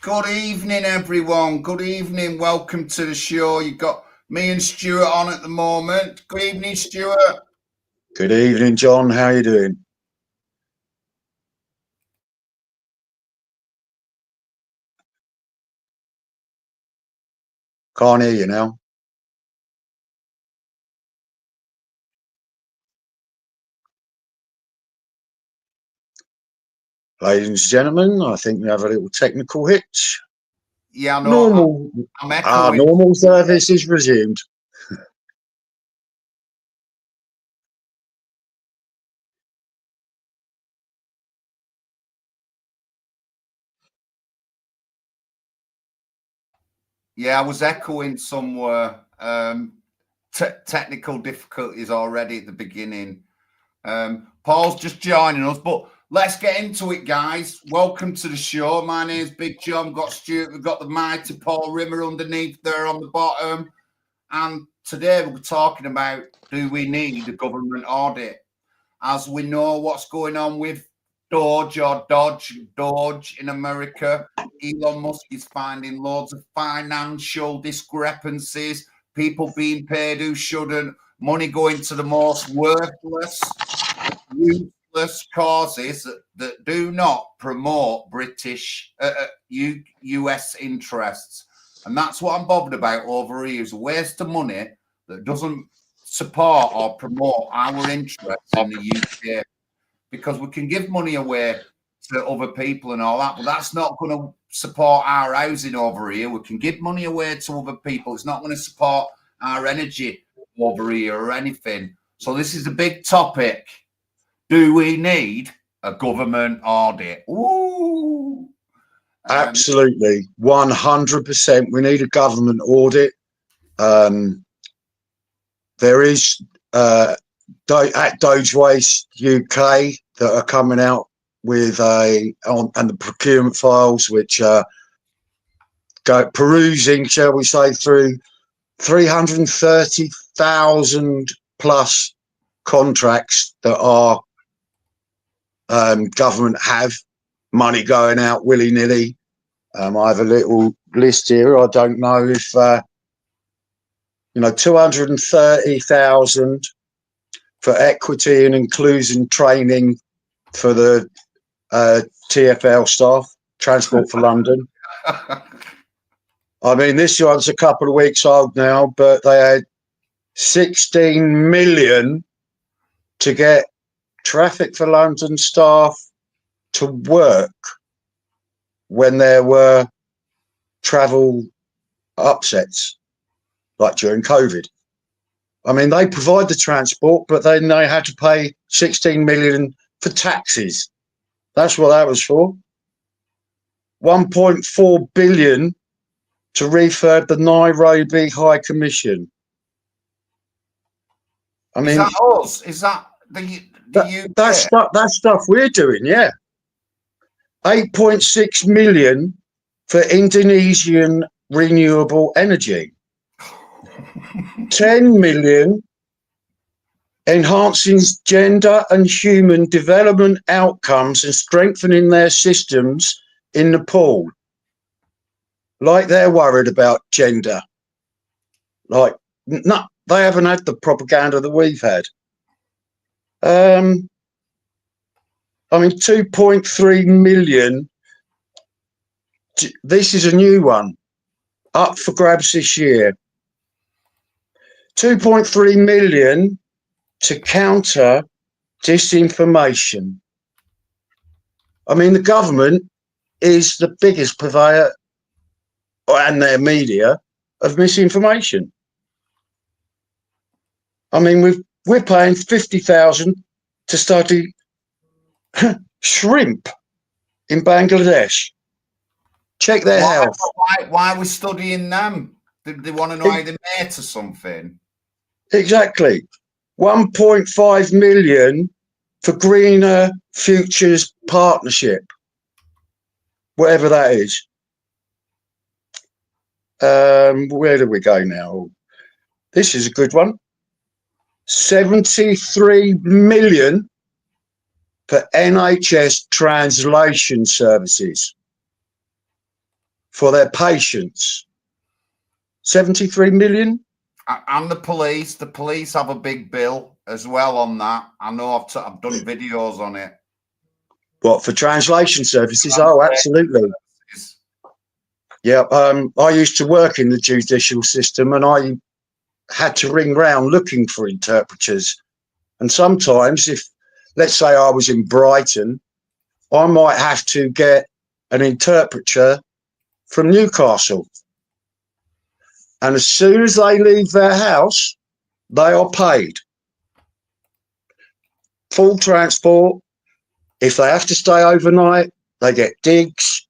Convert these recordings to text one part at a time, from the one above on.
Good evening, everyone. Good evening. Welcome to the show. You've got me and Stuart on at the moment. Good evening, Stuart. Good evening, John. How are you doing? Can't hear you now. Ladies and gentlemen, I think we have a little technical hitch. Yeah, I know. Normal, I'm echoing. normal service is resumed. Yeah, I was echoing somewhere. Technical difficulties already at the beginning. Paul's just joining us, but let's get into it, guys. Welcome to the show. My name's Big John. We've got Stuart. We've got the mighty Paul Rimmer underneath there on the bottom. And today we're talking about, do we need a government audit? As we know what's going on with DOGE or DOGE in America. Elon Musk is finding loads of financial discrepancies, people being paid who shouldn't, money going to the most worthless, useless causes that do not promote British, US interests. And that's what I'm bothered about over here, is a waste of money that doesn't support or promote our interests in the UK. Because we can give money away to other people and all that, but that's not going to support our housing over here. We can give money away to other people. It's not going to support our energy over here or anything. So this is a big topic. Do we need a government audit? Ooh. Absolutely, 100%. We need a government audit. There is at DOGE Waste UK that are coming out with and the procurement files, which go perusing, shall we say, through 330,000 plus contracts that our government have money going out willy-nilly. I have a little list here. I don't know if 230,000 for equity and inclusion training for the TfL staff, Transport for London. I mean, this one's a couple of weeks old now, but they had 16 million to get Traffic for London staff to work when there were travel upsets, like during COVID. I mean, they provide the transport, but then they had to pay 16 million for taxis. That's what that was for. 1.4 billion to refurb the Nairobi High Commission. I mean, is that us? Is that the UK? That's stuff we're doing, yeah. 8.6 million for Indonesian renewable energy. 10 million enhancing gender and human development outcomes and strengthening their systems in Nepal. Like they're worried about gender. Like, no, they haven't had the propaganda that we've had. I mean, 2.3 million. This is a new one, up for grabs this year. 2.3 million to counter disinformation. I mean, the government is the biggest purveyor, and their media, of misinformation. I mean, we're paying 50,000 to study shrimp in Bangladesh. Check their health. Why are we studying them? They want to know how they're made to something. Exactly. 1.5 million for Greener Futures Partnership, whatever that is. Where do we go now? This is a good one. 73 million for NHS translation services. for their patients. 73 million. And the police have a big bill as well on that. I know I've done videos on it. What, for translation services? Oh, absolutely. Yeah, I used to work in the judicial system, and I had to ring round looking for interpreters. And sometimes, if, let's say I was in Brighton, I might have to get an interpreter from Newcastle. And as soon as they leave their house, they are paid. Full transport. If they have to stay overnight, they get digs,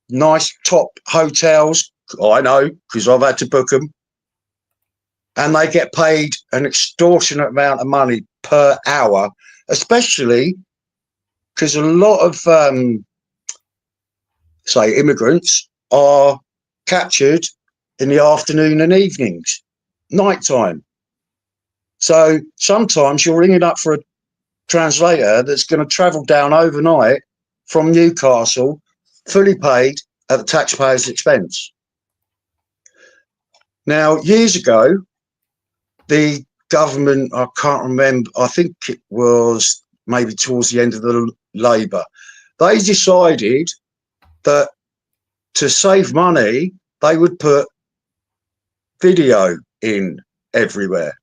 nice top hotels. I know, because I've had to book them. And they get paid an extortionate amount of money per hour, especially because a lot of, say, immigrants are captured in the afternoon and evenings, nighttime. So sometimes you're ringing up for a translator that's going to travel down overnight from Newcastle, fully paid at the taxpayer's expense. Now, years ago, the government, I can't remember, I think it was maybe towards the end of the Labour, they decided that to save money, they would put video in everywhere.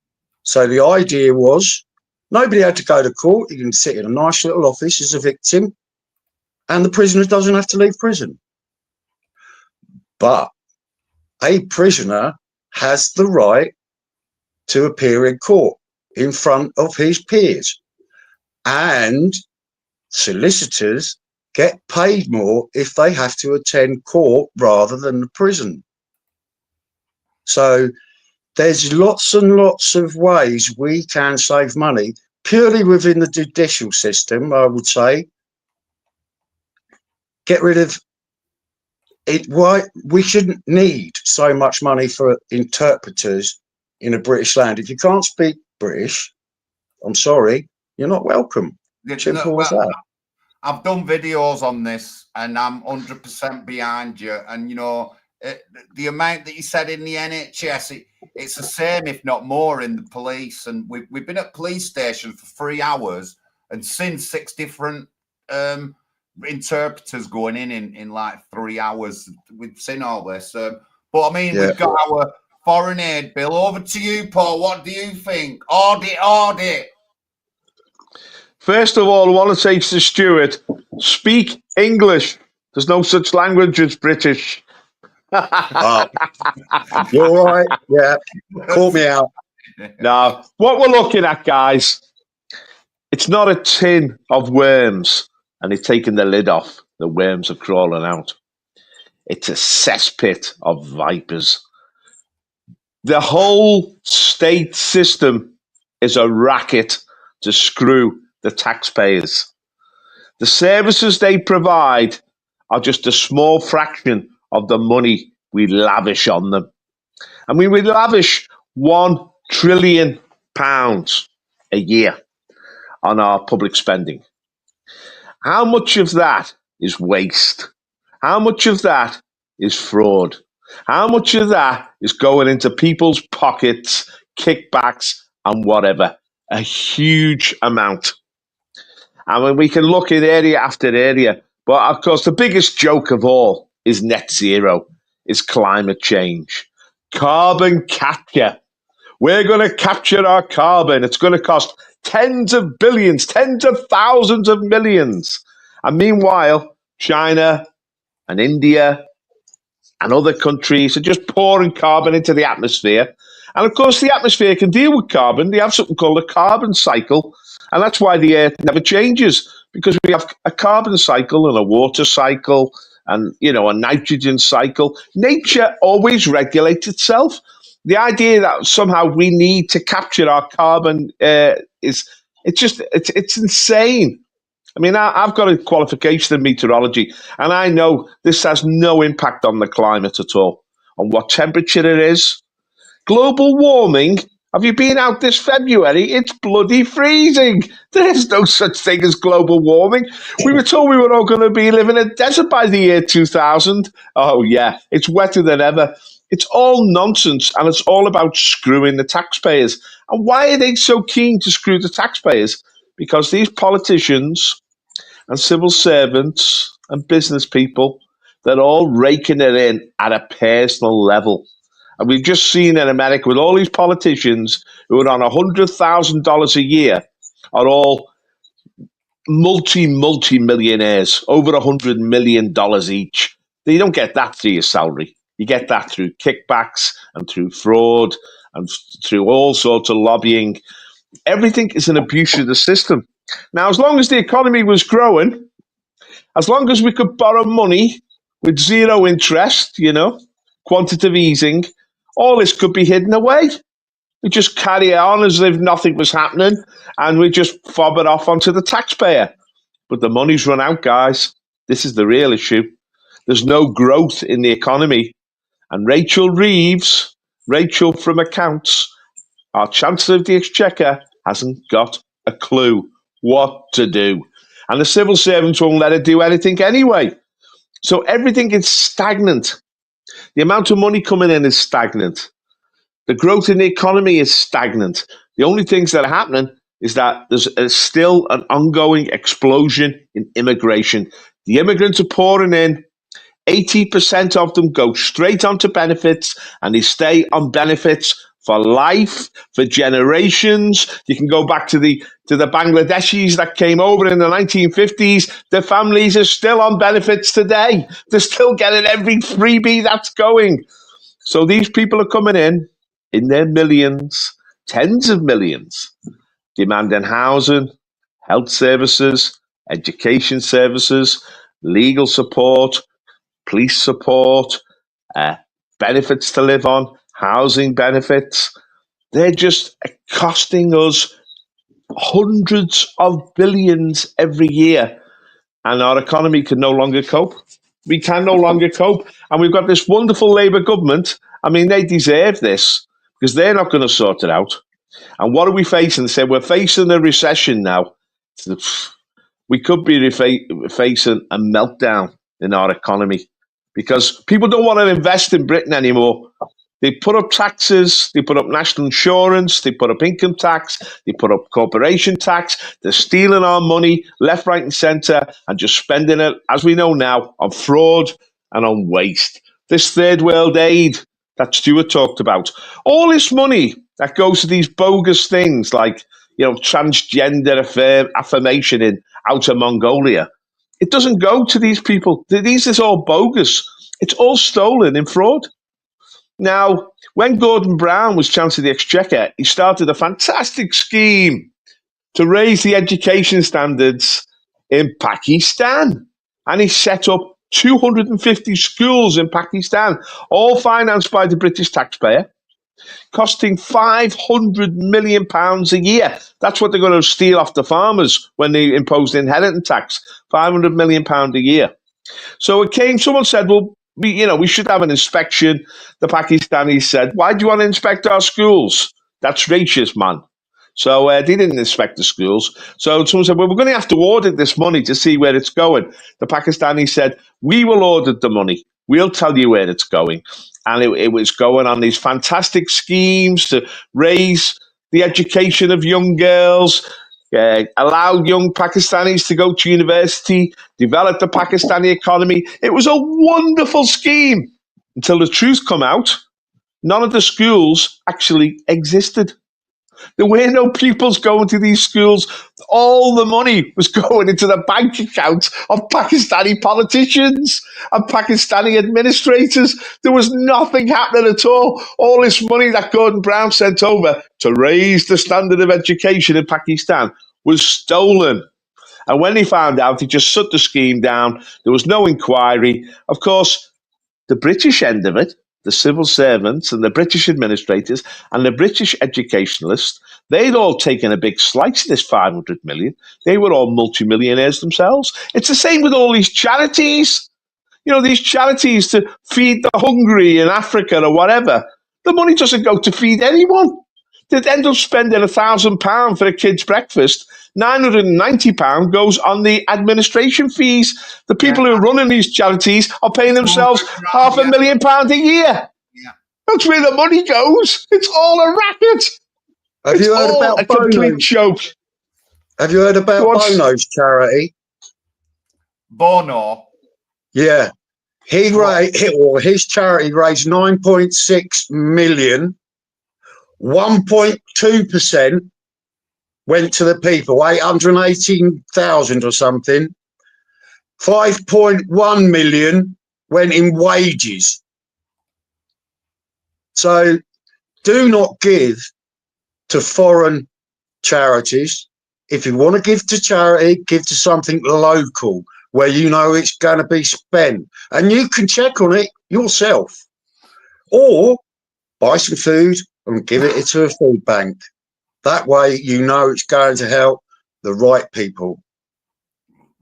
So the idea was nobody had to go to court. You can sit in a nice little office as a victim, and the prisoner doesn't have to leave prison. But a prisoner has the right to appear in court in front of his peers, and solicitors get paid more if they have to attend court rather than the prison. So there's lots and lots of ways we can save money purely within the judicial system. I would say get rid of it. Why we shouldn't need so much money for interpreters in a British land. If you can't speak British, I'm sorry, you're not welcome. Simple as that. I've done videos on this, and I'm 100% behind you. And, you know, the amount that you said in the NHS, it's the same, if not more, in the police. And we've been at police stations for 3 hours and seen 6 different interpreters going in like 3 hours. We've seen all this. But, I mean, we've got our foreign aid bill. Over to you, Paul. What do you think? Audit. First of all, I want to say to Stuart, speak English. There's no such language as British. Oh, you're right. Yeah, call me out. Now, what we're looking at, guys, it's not a tin of worms and they've taken the lid off. The worms are crawling out. It's a cesspit of vipers. The whole state system is a racket to screw the taxpayers. The services they provide are just a small fraction of the money we lavish on them. I mean, we lavish £1 trillion a year on our public spending. How much of that is waste? How much of that is fraud? How much of that is going into people's pockets, kickbacks, and whatever? A huge amount. I mean, we can look in area after area, but of course, the biggest joke of all is net zero, is climate change. Carbon capture. We're going to capture our carbon. It's going to cost tens of billions, tens of thousands of millions. And meanwhile, China and India and other countries are just pouring carbon into the atmosphere. And of course, the atmosphere can deal with carbon. They have something called a carbon cycle. And that's why the Earth never changes, because we have a carbon cycle and a water cycle and, you know, a nitrogen cycle. Nature always regulates itself. The idea that somehow we need to capture our carbon it's insane. I mean, I've got a qualification in meteorology, and I know this has no impact on the climate at all, on what temperature it is. Global warming, Have you been out this February? It's bloody freezing. There is no such thing as global warming. We were told we were all going to be living in a desert by the year 2000. Oh, yeah, it's wetter than ever. It's all nonsense, and it's all about screwing the taxpayers. And why are they so keen to screw the taxpayers? Because these politicians and civil servants and business people, they're all raking it in at a personal level. And we've just seen in America with all these politicians who are on $100,000 a year are all multi-millionaires, over $100 million each. You don't get that through your salary. You get that through kickbacks and through fraud and through all sorts of lobbying. Everything is an abuse of the system. Now, as long as the economy was growing, as long as we could borrow money with zero interest, quantitative easing, all this could be hidden away. We just carry on as if nothing was happening, and we just fob it off onto the taxpayer. But the money's run out, guys. This is the real issue. There's no growth in the economy. And Rachel Reeves, Rachel from Accounts, our Chancellor of the Exchequer, hasn't got a clue what to do. And the civil servants won't let her do anything anyway. So everything is stagnant. The amount of money coming in is stagnant. The growth in the economy is stagnant. The only things that are happening is that there's still an ongoing explosion in immigration. The immigrants are pouring in. 80% of them go straight onto benefits, and they stay on benefits for life, for generations. You can go back to the Bangladeshis that came over in the 1950s. Their families are still on benefits today. They're still getting every freebie that's going. So these people are coming in their millions, tens of millions, demanding housing, health services, education services, legal support, police support, benefits to live on, housing benefits. They're just costing us hundreds of billions every year, and our economy can no longer cope. We can no longer cope. And we've got this wonderful Labour government. I mean, they deserve this because they're not going to sort it out. And what are we facing? They say we're facing a recession now. We could be facing a meltdown in our economy because people don't want to invest in Britain anymore. They put up taxes, they put up national insurance, they put up income tax, they put up corporation tax. They're stealing our money left, right, and centre and just spending it, as we know now, on fraud and on waste. This third world aid that Stuart talked about, all this money that goes to these bogus things like, transgender affirmation in Outer Mongolia, it doesn't go to these people. These is all bogus. It's all stolen in fraud. Now, when Gordon Brown was Chancellor of the Exchequer, he started a fantastic scheme to raise the education standards in Pakistan. And he set up 250 schools in Pakistan, all financed by the British taxpayer, costing £500 million a year. That's what they're going to steal off the farmers when they impose the inheritance tax, £500 million a year. So someone said, well, we should have an inspection. The Pakistanis said, why do you want to inspect our schools? That's racist, man. So they didn't inspect the schools. So someone said, well, we're going to have to audit this money to see where it's going. The Pakistanis said, we will audit the money. We'll tell you where it's going. And it was going on these fantastic schemes to raise the education of young girls, allow young Pakistanis to go to university, develop the Pakistani economy. It was a wonderful scheme until the truth come out. None of the schools actually existed. There were no pupils going to these schools. All the money was going into the bank accounts of Pakistani politicians and Pakistani administrators. There was nothing happening at all. All this money that Gordon Brown sent over to raise the standard of education in Pakistan was stolen. And when they found out, they just shut the scheme down. There was no inquiry. Of course, the British end of it, the civil servants and the British administrators and the British educationalists, they'd all taken a big slice of this 500 million. They were all multimillionaires themselves. It's the same with all these charities. These charities to feed the hungry in Africa or whatever. The money doesn't go to feed anyone. They'd end up spending £1,000 for a kid's breakfast. £990 goes on the administration fees. The people who are running these charities are paying themselves £500,000 a year. Yeah. That's where the money goes. It's all a racket. Have you heard about a complete Bono? joke. Have you heard about Bono's charity? Bono. Yeah. His charity raised 9.6 million. 1.2% went to the people, 818,000 or something. 5.1 million went in wages. So do not give to foreign charities. If you want to give to charity, give to something local where you know it's going to be spent. And you can check on it yourself. Or buy some food and give it to a food bank. That way you know it's going to help the right people.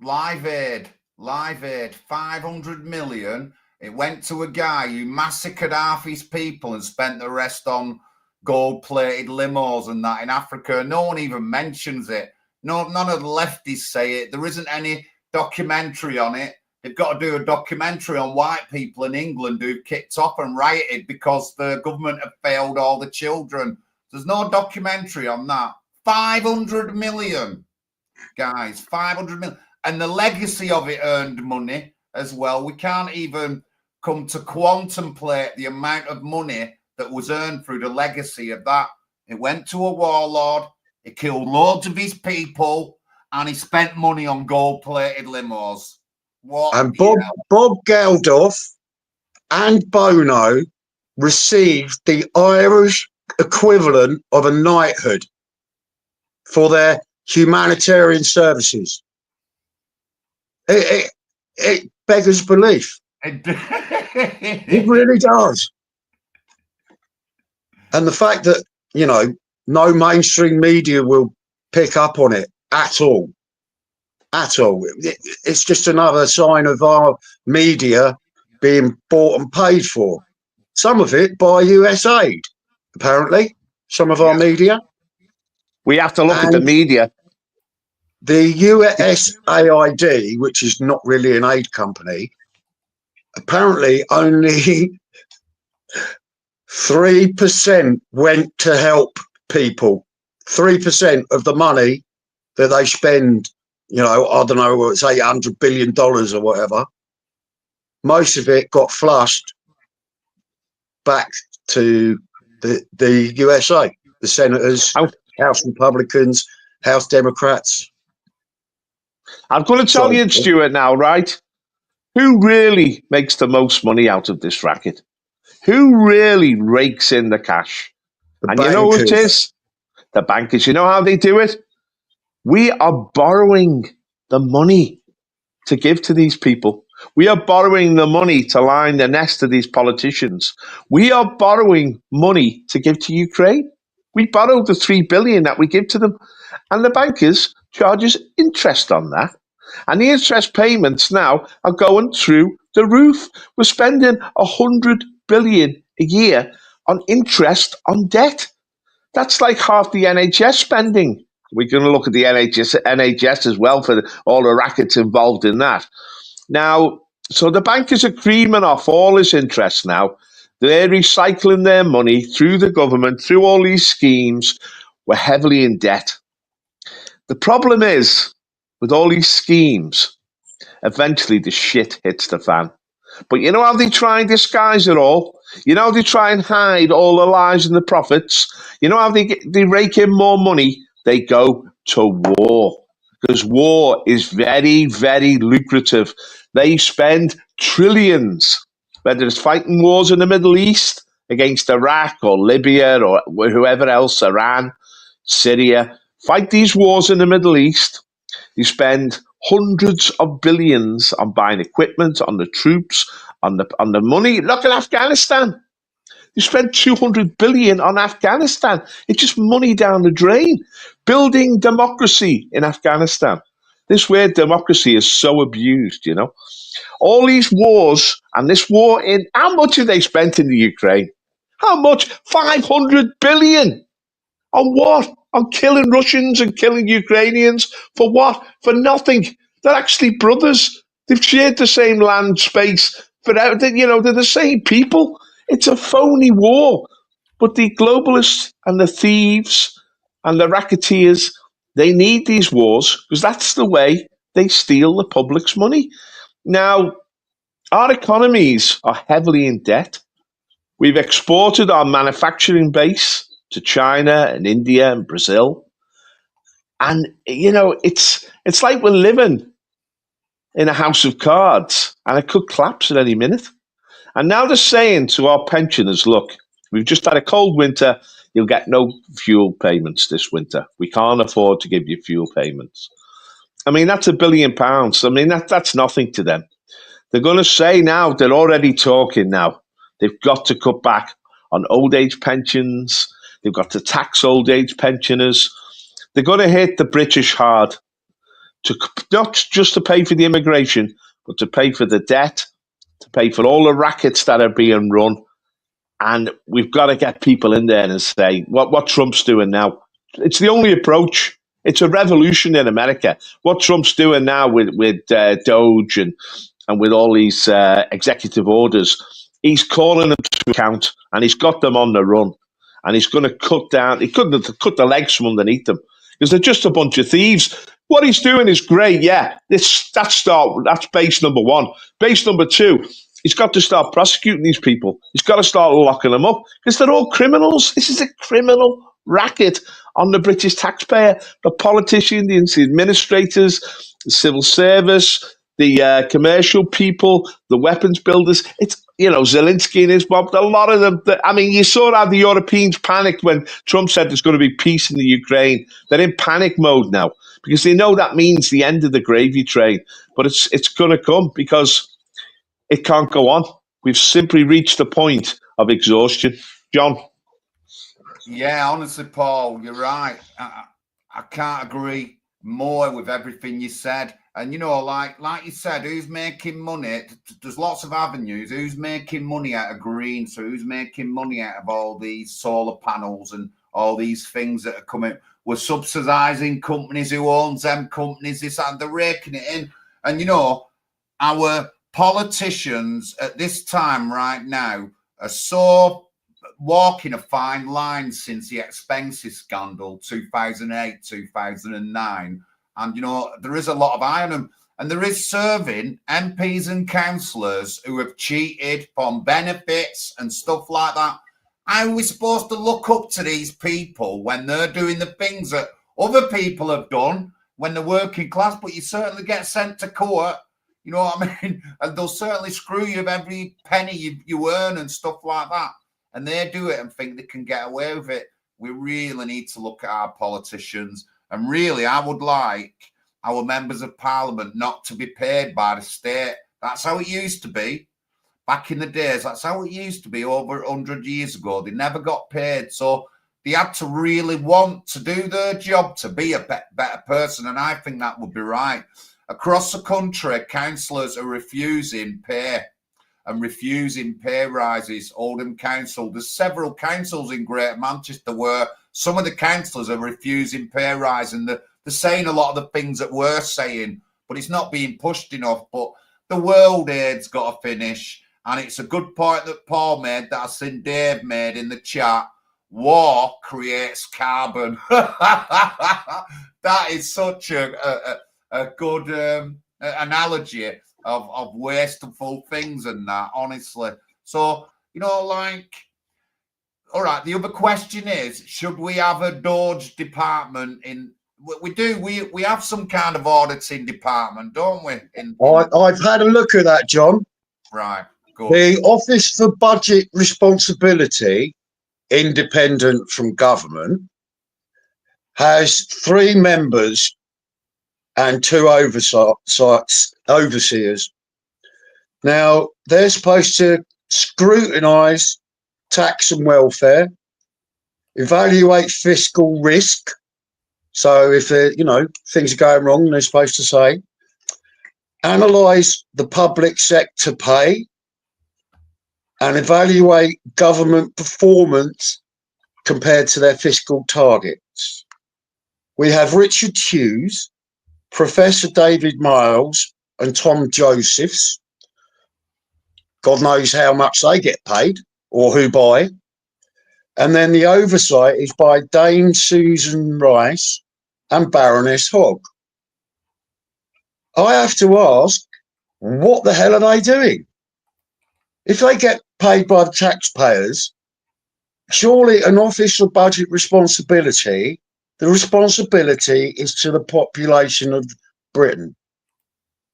Live Aid, 500 million. It went to a guy who massacred half his people and spent the rest on gold-plated limos and that in Africa. No one even mentions it. No, none of the lefties say it. There isn't any documentary on it. They've got to do a documentary on white people in England who've kicked off and rioted because the government have failed all the children. There's no documentary on that. 500 million, guys, 500 million. And the legacy of it earned money as well. We can't even come to contemplate the amount of money that was earned through the legacy of that. It went to a warlord. He killed loads of his people, and he spent money on gold-plated limos. What? And Bob Geldof and Bono received the Irish equivalent of a knighthood for their humanitarian services. It beggars belief. It really does. And the fact that, you know, no mainstream media will pick up on it at all. At all. It's just another sign of our media being bought and paid for. Some of it by US aid, apparently. Some of our media. We have to look at the media. The USAID, which is not really an aid company, apparently only 3% went to help people. 3% of the money that they spend, you know, I don't know, it's $800 billion or whatever. Most of it got flushed back to the USA, the senators, House Republicans, House Democrats. I'm going to tell you, Stuart, now, right? Who really makes the most money out of this racket? Who really rakes in the cash? And you know what it is? The bankers. You know how they do it? We are borrowing the money to give to these people. We are borrowing the money to line the nest of these politicians. We are borrowing money to give to Ukraine. We borrowed the $3 billion that we give to them. And the bankers charge us interest on that. And the interest payments now are going through the roof. We're spending $100 billion a year on interest on debt. That's like half the NHS spending. We're going to look at the NHS as well for all the rackets involved in that. Now, so the bankers are creaming off all this interest now. They're recycling their money through the government, through all these schemes. We're heavily in debt. The problem is, with all these schemes, eventually the shit hits the fan. But you know how they try and disguise it all? You know how they try and hide all the lies and the profits? You know how they rake in more money? They go to war. Because war is very, very lucrative. They spend trillions, whether it's fighting wars in the Middle East against Iraq or Libya or whoever else, Iran, Syria. Fight these wars in the Middle East. You spend hundreds of billions on buying equipment, on the troops, on the money. Look at Afghanistan. You spend $200 billion on Afghanistan. It's just money down the drain. Building democracy in Afghanistan. This word democracy is so abused, you know. All these wars and this war how much have they spent in the Ukraine? How much? $500 billion. On what? On killing Russians and killing Ukrainians? For what? For nothing. They're actually brothers. They've shared the same land space forever. You know, they're the same people. It's a phony war. But the globalists and the thieves and the racketeers, they need these wars because that's the way they steal the public's money. Now, our economies are heavily in debt. We've exported our manufacturing base to China and India and Brazil. And, you know, it's like we're living in a house of cards and it could collapse at any minute. And now they're saying to our pensioners, look, we've just had a cold winter. You'll get no fuel payments this winter. We can't afford to give you fuel payments. I mean, that's £1 billion. I mean, that's nothing to them. They're going to say now, they're already talking now. They've got to cut back on old age pensions. They've got to tax old age pensioners. They're going to hit the British hard, to not just to pay for the immigration, but to pay for the debt, to pay for all the rackets that are being run. And we've got to get people in there and say, what Trump's doing now. It's the only approach. It's a revolution in America. What Trump's doing now with DOGE and with all these executive orders, he's calling them to account and he's got them on the run. And he's going to cut down, he couldn't have cut the legs from underneath them because they're just a bunch of thieves. What he's doing is great, yeah. That's base number one. Base number two, he's got to start prosecuting these people. He's got to start locking them up because they're all criminals. This is a criminal racket on the British taxpayer, the politicians, the administrators, the civil service, the commercial people, the weapons builders. It's, you know, Zelensky and his mob, a lot of them. I mean, you saw how the Europeans panicked when Trump said there's going to be peace in the Ukraine. They're in panic mode now because they know that means the end of the gravy train. But it's going to come because it can't go on. We've simply reached the point of exhaustion. John? Yeah, honestly, Paul, you're right. I can't agree more with everything you said. And, you know, like you said, who's making money? There's lots of avenues. Who's making money out of green? So who's making money out of all these solar panels and all these things that are coming? We're subsidizing companies who owns them companies, this and they're raking it in. And, you know, our politicians at this time right now are so walking a fine line since the expenses scandal 2008 2009, and you know there is a lot of eye on them, and there is serving MPs and councillors who have cheated from benefits and stuff like that. How are we supposed to look up to these people when they're doing the things that other people have done when they're working class? But you certainly get sent to court, you know what I mean, and they'll certainly screw you of every penny you earn and stuff like that. And they do it and think they can get away with it. We really need to look at our politicians. And really, I would like our members of parliament not to be paid by the state. That's how it used to be. Back in the days, that's how it used to be over 100 years ago. They never got paid. So they had to really want to do their job to be a better person. And I think that would be right. Across the country, councillors are refusing pay and refusing pay rises. Oldham Council, there's several councils in Greater Manchester where some of the councillors are refusing pay rise, and they're saying a lot of the things that we're saying, but it's not being pushed enough. But the World Aid's got to finish, and it's a good point that Paul made, that I've seen Dave made in the chat. War creates carbon. That is such a good analogy of wasteful things and that, honestly. So, you know, like, all right, the other question is, should we have a DOGE department in? We have some kind of auditing department, don't we? I've had a look at that, John. Right, good. The Office for Budget Responsibility, independent from government, has 3 members and 2 overseers. Now, they're supposed to scrutinise tax and welfare, evaluate fiscal risk. So if things are going wrong, they're supposed to say, analyse the public sector pay, and evaluate government performance compared to their fiscal targets. We have Richard Hughes, Professor David Miles, and Tom Josephs. God knows how much they get paid or who by. And then the oversight is by Dame Susan Rice and Baroness Hogg. I have to ask, what the hell are they doing? If they get paid by the taxpayers, surely an official budget responsibility, the responsibility is to the population of Britain.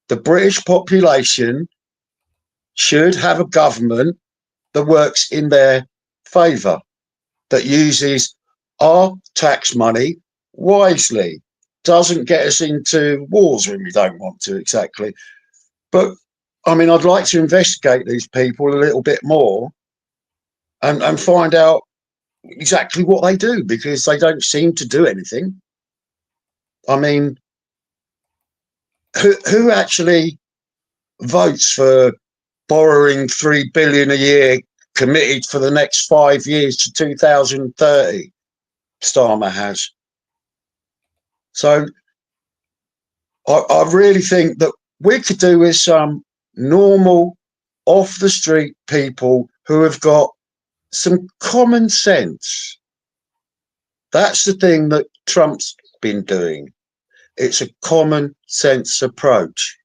The British population should have a government that works in their favour, that uses our tax money wisely, doesn't get us into wars when we don't want to exactly. But I mean, I'd like to investigate these people a little bit more and find out exactly what they do, because they don't seem to do anything. I mean, who actually votes for borrowing $3 billion a year committed for the next 5 years to 2030? Starmer has. So I really think that we could do with some normal, off the street people who have got some common sense. That's the thing that Trump's been doing. It's a common sense approach.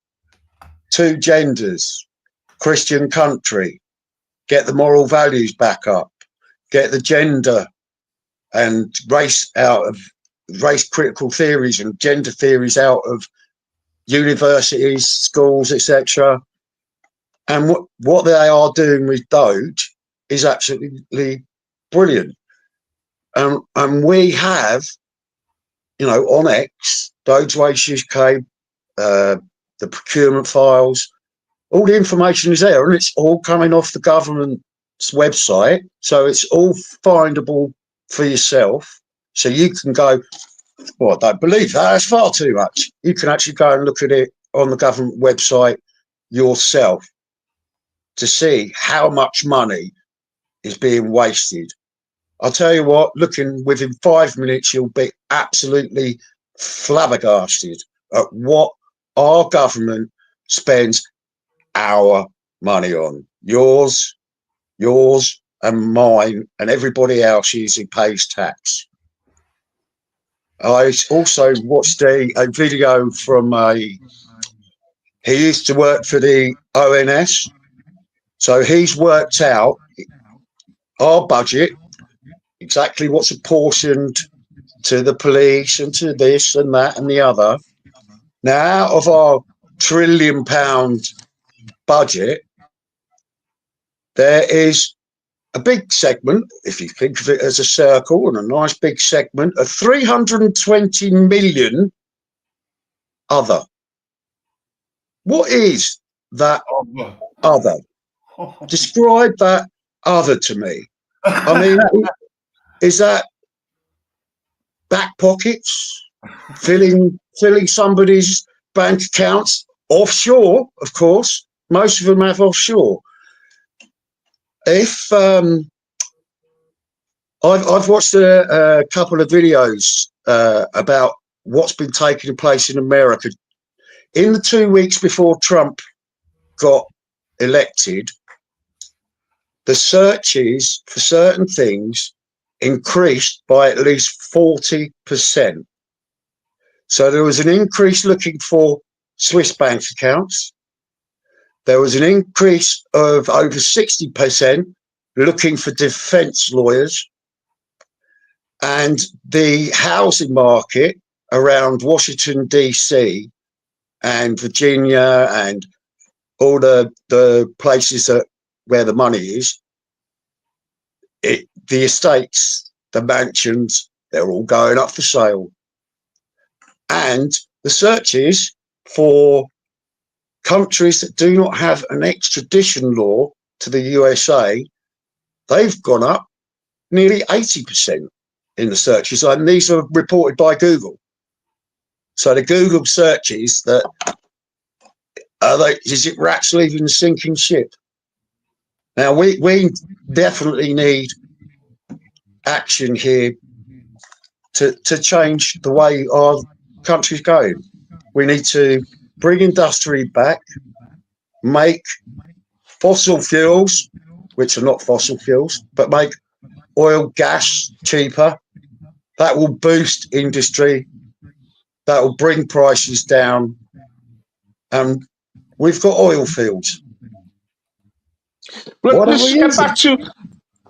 2 genders, Christian country, get the moral values back up, get the gender and race out of race critical theories and gender theories out of universities, schools, etc. And what they are doing with DOGE is absolutely brilliant. And we have, you know, on X, DOGE Waste UK, the procurement files, all the information is there, and it's all coming off the government's website. So it's all findable for yourself. So you can go, well, I don't believe that. That's far too much. You can actually go and look at it on the government website yourself to see how much money is being wasted. I'll tell you what, looking within 5 minutes, you'll be absolutely flabbergasted at what our government spends our money on. Yours, and mine, and everybody else who pays tax. I also watched a video from he used to work for the ONS. So he's worked out our budget, exactly what's apportioned to the police and to this and that and the other. Now, out of our £1 trillion budget, there is a big segment, if you think of it as a circle, and a nice big segment of 320 million other. What is that other? Describe that other to me. I mean, is that back pockets, filling somebody's bank accounts offshore? Of course, most of them have offshore. If I've watched a couple of videos about what's been taking place in America in the 2 weeks before Trump got elected. The searches for certain things increased by at least 40%. So there was an increase looking for Swiss bank accounts. There was an increase of over 60% looking for defense lawyers. And the housing market around Washington, D.C. and Virginia and all the places where the money is, the estates, the mansions, they're all going up for sale. And the searches for countries that do not have an extradition law to the USA, they've gone up nearly 80% in the searches. And these are reported by Google. So the Google searches that is it rats leaving the sinking ship? Now we definitely need action here to change the way our country's going. We need to bring industry back, make fossil fuels, which are not fossil fuels, but make oil, gas cheaper. That will boost industry. That will bring prices down. And we've got oil fields. Let's get back to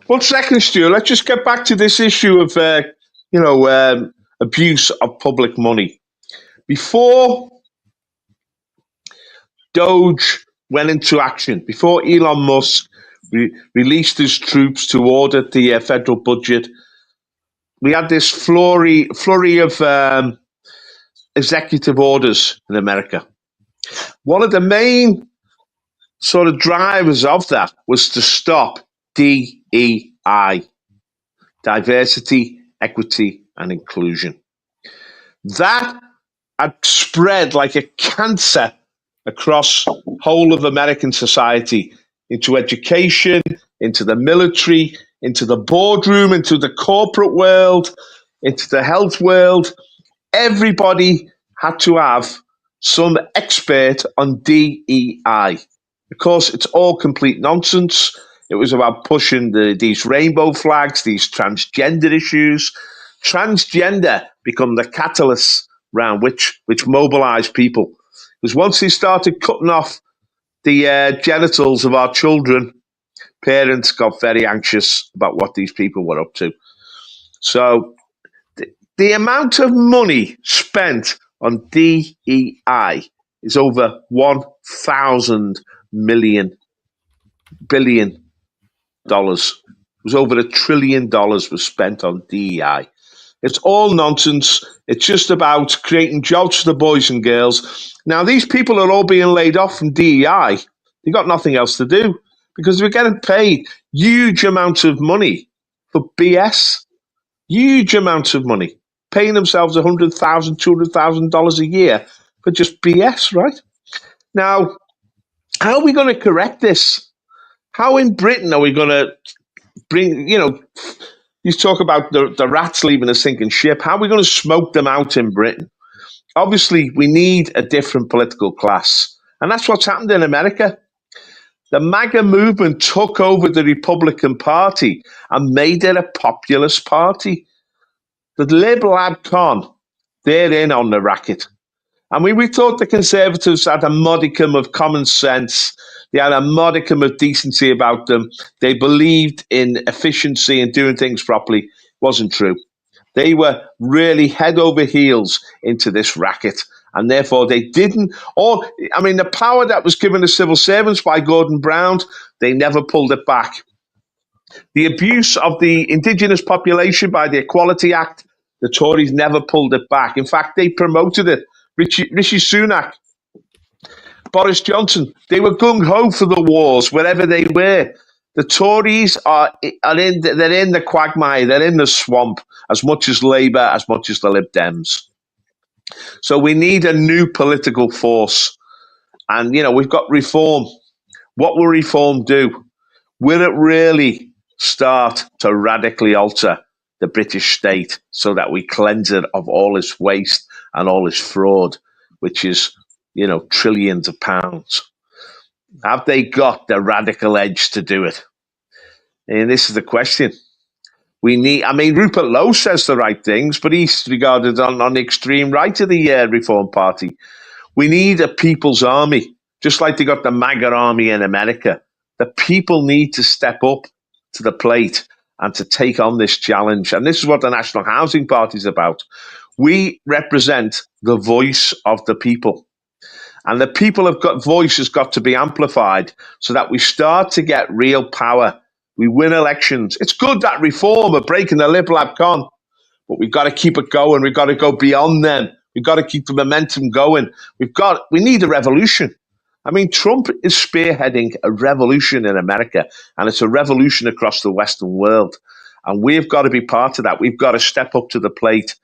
1 second, Stu. Let's just get back to this issue of abuse of public money. Before DOGE went into action, before Elon Musk released his troops to audit the federal budget, we had this flurry of executive orders in America. One of the main sort of drivers of that was to stop DEI, diversity, equity, and inclusion. That had spread like a cancer across whole of American society, into education, into the military, into the boardroom, into the corporate world, into the health world. Everybody had to have some expert on DEI. Of course, it's all complete nonsense. It was about pushing these rainbow flags, these transgender issues. Transgender become the catalyst around which mobilize people. Because once they started cutting off the genitals of our children, parents got very anxious about what these people were up to. So the amount of money spent on DEI is over $1,000 billion. It was over $1 trillion was spent on DEI. It's all nonsense. It's just about creating jobs for the boys and girls. Now, these people are all being laid off from DEI. They've got nothing else to do because they're getting paid huge amounts of money for BS. Huge amounts of money. Paying themselves $100,000, $200,000 a year for just BS, right? Now, how are we going to correct this? How in Britain are we going to bring, you talk about the rats leaving a sinking ship. How are we going to smoke them out in Britain? Obviously, we need a different political class. And that's what's happened in America. The MAGA movement took over the Republican Party and made it a populist party. The Dlive con, they're in on the racket. I mean, we thought the Conservatives had a modicum of common sense. They had a modicum of decency about them. They believed in efficiency and doing things properly. It wasn't true. They were really head over heels into this racket. And therefore they didn't, the power that was given to civil servants by Gordon Brown, they never pulled it back. The abuse of the indigenous population by the Equality Act, the Tories never pulled it back. In fact, they promoted it. Rishi Sunak, Boris Johnson, they were gung-ho for the wars wherever they were. The Tories they're in the quagmire, they're in the swamp as much as Labour, as much as the Lib Dems. So we need a new political force. And, we've got reform. What will reform do? Will it really start to radically alter the British state so that we cleanse it of all its waste and all its fraud, which is, trillions of pounds? Have they got the radical edge to do it? And this is the question. Rupert Lowe says the right things, but he's regarded on the extreme right of the Reform Party. We need a people's army, just like they got the MAGA army in America. The people need to step up to the plate and to take on this challenge. And this is what the National Housing Party is about. We represent the voice of the people. And the people have got voice has got to be amplified so that we start to get real power. We win elections. It's good that reform are breaking the Lib Lab con, but we've got to keep it going. We've got to go beyond them. We've got to keep the momentum going. We need a revolution. Trump is spearheading a revolution in America, and it's a revolution across the Western world. And we've got to be part of that. We've got to step up to the plate.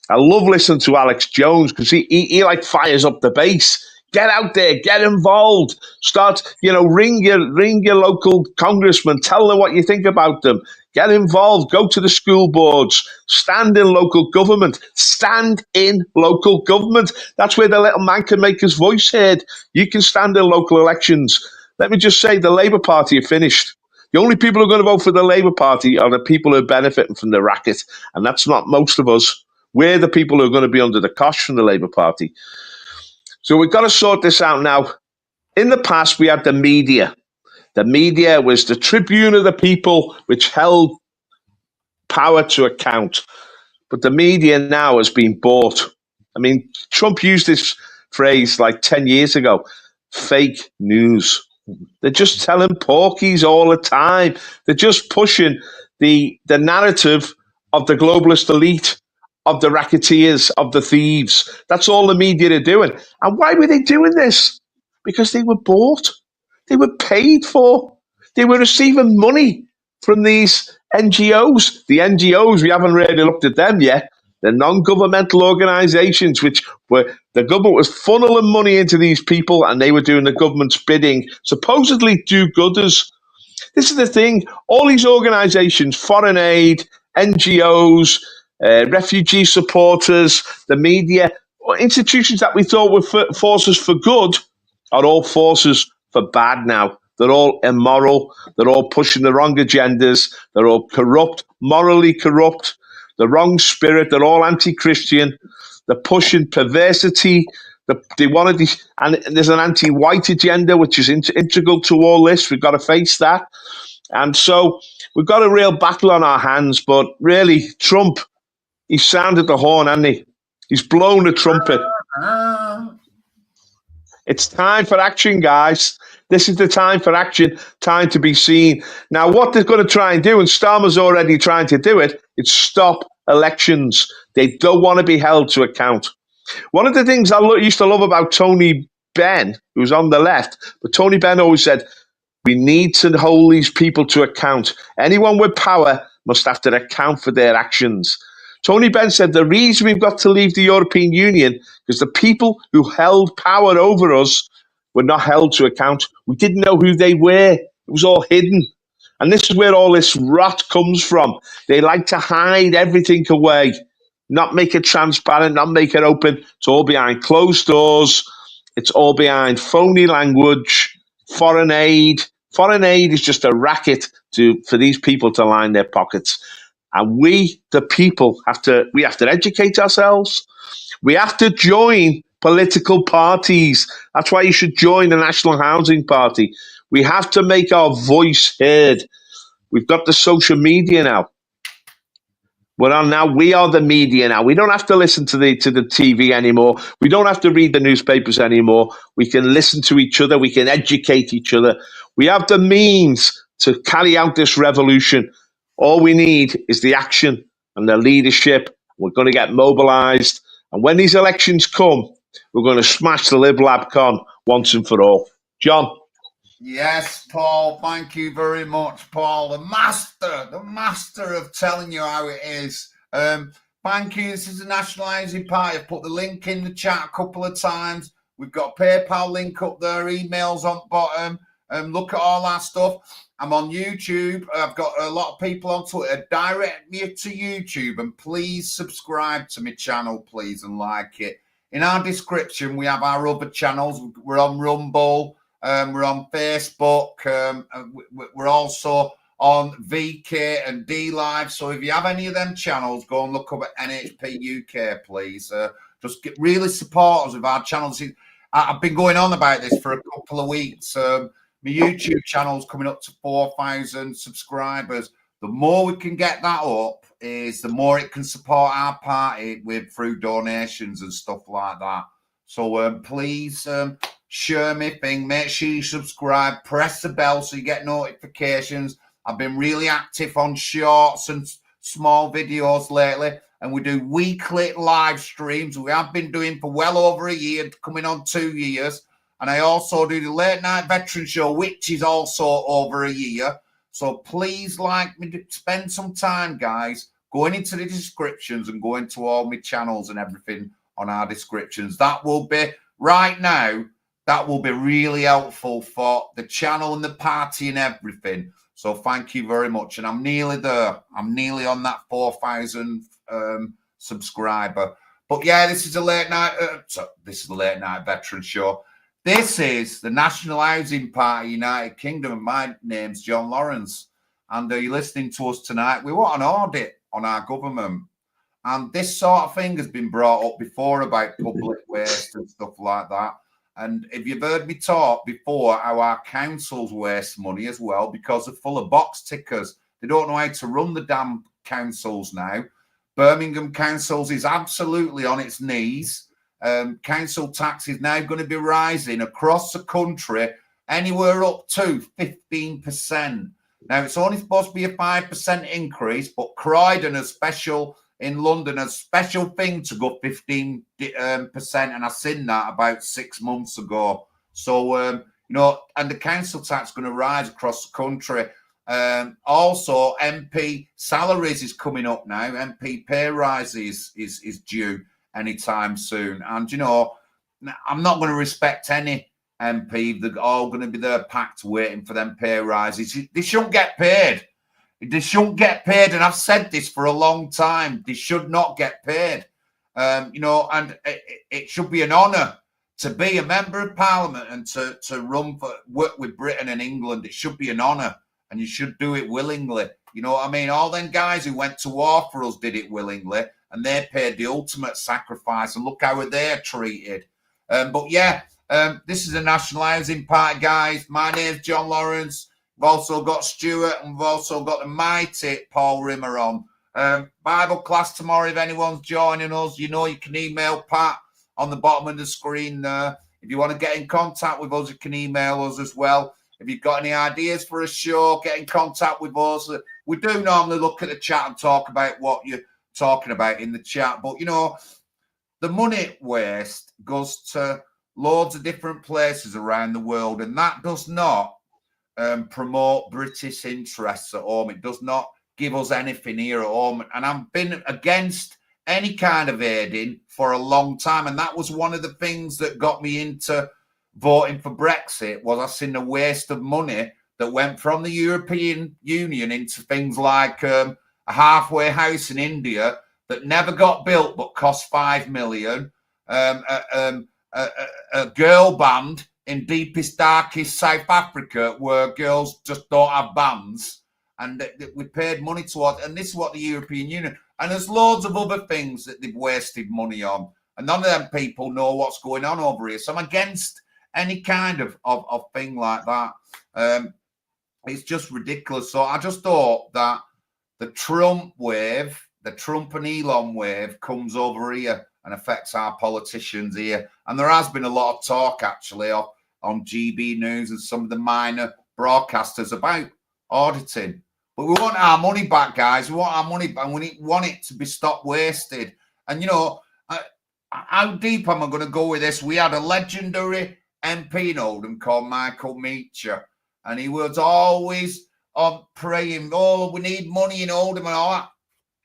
I love listening to Alex Jones because he fires up the base. Get out there, get involved. Start, ring your local congressman. Tell them what you think about them. Get involved. Go to the school boards. Stand in local government. Stand in local government. That's where the little man can make his voice heard. You can stand in local elections. Let me just say, the Labour Party are finished. The only people who are going to vote for the Labour Party are the people who are benefiting from the racket, and that's not most of us. We're the people who are going to be under the cosh from the Labour Party. So we've got to sort this out now. In the past, we had the media. The media was the tribune of the people, which held power to account. But the media now has been bought. I mean, Trump used this phrase like 10 years ago, fake news. They're just telling porkies all the time. They're just pushing the narrative of the globalist elite, of the racketeers, of the thieves. That's all the media are doing. And why were they doing this? Because they were bought. They were paid for. They were receiving money from these NGOs. The NGOs, we haven't really looked at them yet. The non-governmental organizations, which were the government was funneling money into these people and they were doing the government's bidding, supposedly do-gooders. This is the thing. All these organizations, foreign aid, NGOs, refugee supporters, the media, institutions that we thought were forces for good are all forces for bad now. They're all immoral. They're all pushing the wrong agendas. They're all corrupt, morally corrupt. The wrong spirit. They're all anti-Christian. They're pushing perversity. They want to, and there's an anti-white agenda which is integral to all this. We've got to face that, and so we've got a real battle on our hands. But really, Trump, he sounded the horn, hasn't he? He's blown the trumpet. It's time for action, guys. This is the time for action, time to be seen. Now, what they're going to try and do, and Starmer's already trying to do it, is stop elections. They don't want to be held to account. One of the things I used to love about Tony Benn, who was on the left, but Tony Benn always said, we need to hold these people to account. Anyone with power must have to account for their actions. Tony Benn said the reason we've got to leave the European Union is the people who held power over us were not held to account. We didn't know who they were. It was all hidden. And this is where all this rot comes from. They like to hide everything away, not make it transparent, not make it open. It's all behind closed doors. It's all behind phony language, foreign aid. Foreign aid is just a racket for these people to line their pockets. And we, the people, have to educate ourselves. We have to join political parties. That's why you should join the National Housing Party. We have to make our voice heard. We've got the social media now. We're on now. We are the media now. We don't have to listen to the TV anymore. We don't have to read the newspapers anymore. We can listen to each other. We can educate each other. We have the means to carry out this revolution. All we need is the action and the leadership. We're going to get mobilized. And when these elections come, we're going to smash the Lib Lab con once and for all. John? Yes, Paul. Thank you very much, Paul. The master of telling you how it is. Thank you. This is the National Housing Party. I've put the link in the chat a couple of times. We've got a PayPal link up there, emails on bottom. Look at all that stuff. I'm on YouTube. I've got a lot of people on Twitter. Direct me to YouTube and please subscribe to my channel, please, and like it. In our description, we have our other channels. We're on Rumble. We're on Facebook. We're also on VK and Dlive. So if you have any of them channels, go and look up at NHP UK, please. Just really support us with our channels. I've been going on about this for a couple of weeks. My YouTube channel's coming up to 4,000 subscribers. The more we can get that up, is the more it can support our party through donations and stuff like that. So please share my thing. Make sure you subscribe. Press the bell so you get notifications. I've been really active on shorts and small videos lately, and we do weekly live streams. We have been doing for well over a year, coming on 2 years. And I also do the Late Night Veteran Show, which is also over a year. So please spend some time, guys, going into the descriptions and going to all my channels and everything on our descriptions. That will be right now. that will be really helpful for the channel and the party and everything. So thank you very much. And I'm nearly there. I'm nearly on that 4,000 subscriber. But yeah, this is a late night. This is the late night veteran show. This is the National Housing Party, United Kingdom. And my name's John Lawrence. And you're listening to us tonight. We want an audit on our government. And this sort of thing has been brought up before about public waste and stuff like that. And if you've heard me talk before, how our councils waste money as well because they're full of box tickers. They don't know how to run the damn councils now. Birmingham Councils is absolutely on its knees. Council tax is now going to be rising across the country, anywhere up to 15%. Now, it's only supposed to be a 5% increase, but Croydon has special in London, a special thing to go 15%, and I seen that about 6 months ago. So, you know, and the council tax is going to rise across the country. Also, MP salaries is coming up now. MP pay rise is due anytime soon. And, you know, I'm not going to respect any MP. They're all going to be there packed waiting for them pay rises. They shouldn't get paid. They shouldn't get paid, and I've said this for a long time. They should not get paid, you know, and it should be an honour to be a member of Parliament and to run for work with Britain and England. It should be an honour, and you should do it willingly. You know what I mean? All them guys who went to war for us did it willingly, and they paid the ultimate sacrifice, and look how they're treated. But yeah, this is a National Housing Party, guys. My name's John Lawrence. We've also got Stuart, and we've also got the mighty Paul Rimmer on. Bible class tomorrow, if anyone's joining us. You know you can email Pat on the bottom of the screen there. If you want to get in contact with us, you can email us as well. If you've got any ideas for a show, get in contact with us. We do normally look at the chat and talk about what you're talking about in the chat. But, you know, the money waste goes to loads of different places around the world, and that does not promote British interests at home. It does not give us anything here at home. And I've been against any kind of aiding for a long time. And that was one of the things that got me into voting for Brexit, was I seen the waste of money that went from the European Union into things like a halfway house in India that never got built but cost 5 million, a girl band in deepest, darkest South Africa where girls just don't have bands, and we paid money towards, and this is what the European Union, and there's loads of other things that they've wasted money on, and none of them people know what's going on over here. So I'm against any kind of thing like that. It's just ridiculous. So I just thought that the Trump wave, the Trump and Elon wave, comes over here and affects our politicians here. And there has been a lot of talk, actually, on GB News and some of the minor broadcasters about auditing. But we want our money back, guys. We want our money back, and we want it to be stopped wasted. And, you know, how deep am I going to go with this? We had a legendary MP in Oldham called Michael Meacher, and he was always praying, oh, we need money in Oldham and all that.